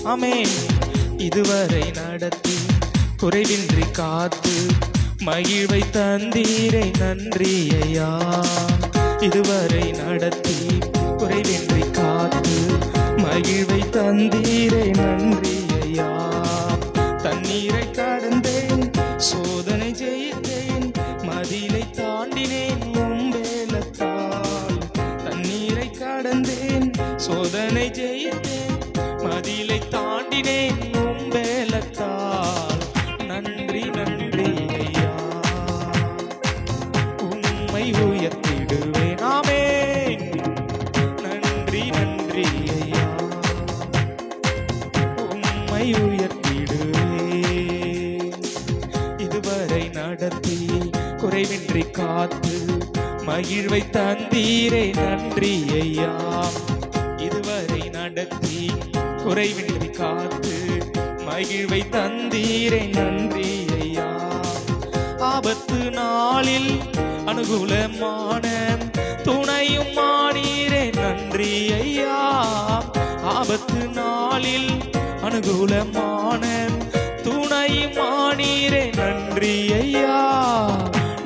ஆமென். இதுவரை நடத்தி குறைவின்றி காத்து மகிழ்வை தந்தீரை நன்றி ஐயா. இதுவரை நடத்தி குறைவின்றி காத்து மகிழ்வை தந்தீரை நன்றி ஐயா. தண்ணீரை கடந்தேன், சோதனை ஜெயித்தேன், மதிலை தாண்டினேன் உம்பேலத்தால். தண்ணீரை கடந்தேன், சோதனை ஜெயித்தேன், மதிலை தாண்டினேன் உம்பேலத்தால். நன்றி நன்றி ஐயா, உம்மை உயர்த்திடுவேன். ஆமென். நன்றி நன்றி ஐயா, உம்மை உயர்த்திடுவேன். இதுவரை நடத்தி குறைவின்றி காத்து மகிழ்வை தந்தீரே நன்றி ஐயா. இதுவரை நடத்தி குறைவின்றி காத்து மகிழ்வை தந்தீரே நன்றி ஐயா. ஆபத்து நாளில் அனுகூலமான துணையும் மானீரே நன்றி ஐயா. ஆபத்து நாளில் அனுகூலமான துணையும் மானீரே நன்றி ஐயா.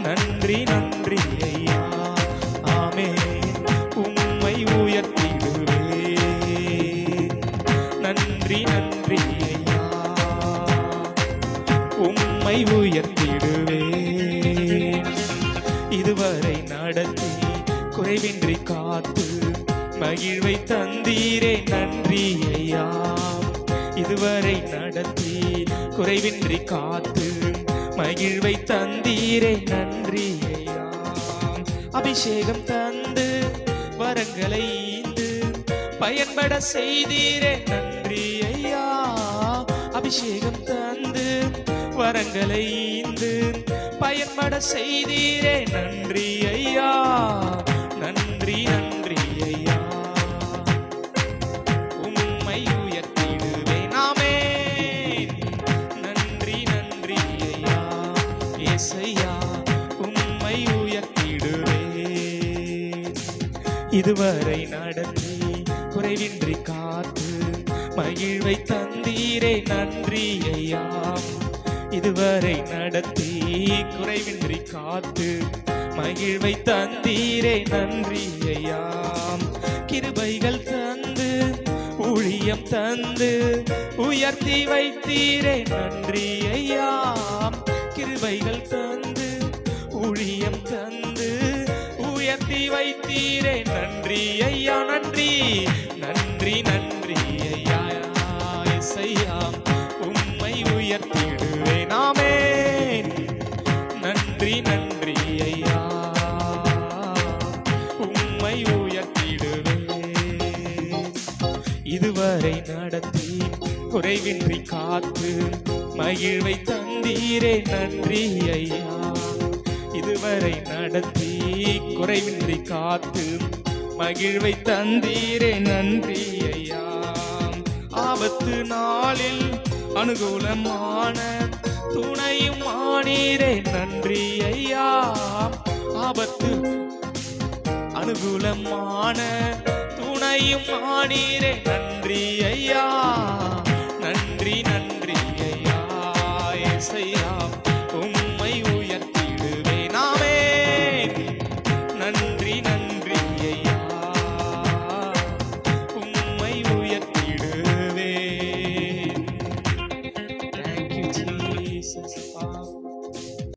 நன்றி நன்றி ஐயா. ஆமென். உம்மை உயர்த்திடுவேன். நன்றி நன்றி ஐயா, உம்மை உயர்த்திடுவேன். இதுவரை நடத்தி குறைவின்றி காத்து மகிழ்வை தந்தீரே நன்றி ஐயா. இதுவரை நடத்தி குறைவின்றி காத்து மகிழ்வை தந்தீரே நன்றி ஐயா. அபிஷேகம் தந்து வரங்களை ஈந்து பயன்பட செய்தீரே நன்றி ஐயா. அபிஷேகம் தந்து வரங்களை ஈந்து பயன்பட செய்தீரே நன்றி ஐயா. நன்றி நன்றி ஐயா, உம்மை உயர்த்திடுவேன். ஆமென். நன்றி நன்றி ஐயா, இயேசையா உம்மை உயர்த்திடுவேன். இதுவரை நடத்தி குறைவின்றி காத்து மகிழ்வை தந்தீரே நன்றி ஐயா. இதுவரை நடத்தி குறைவின்றி காத்து மகிழ்வை தந்தீரே நன்றி ஐயா. கிருபைகள் தந்து ஊழியம் தந்து உயர்த்தி வைத்தீரே நன்றி ஐயா. கிருபைகள் தந்து ஊழியம் தந்து உயர்த்தி வைத்தீரே நன்றி ஐயா. நன்றி நன்றி நன்றி ஐயா. இசையா உம்மை உயர்த்திடுவேன். ஆமென். நன்றி நன்றி ஐயா, உம்மை உயர்த்திடுவேன். இதுவரை நடத்தி குறைவின்றி காத்து மகிழ்வை தந்தீரே நன்றி ஐயா. இதுவரை நடத்தி குறைவின்றி காத்து மகிழ்வை தந்தீரே நன்றி ஐயா. ஆபத்து நாளில் அனுகூலமான துணையும் ஆனீரே நன்றி ஐயா. ஆபத்து அனுகூலமான துணையும் ஆனீரே நன்றி ஐயா. நன்றி நன்றி ஐயா, இயேசையா உம்மை உயர்த்திடுவேன். ஆமென். நன்றி நன்றி ஐயா, உம்மை உயர்த்திடுவேன். Thank you Jesus.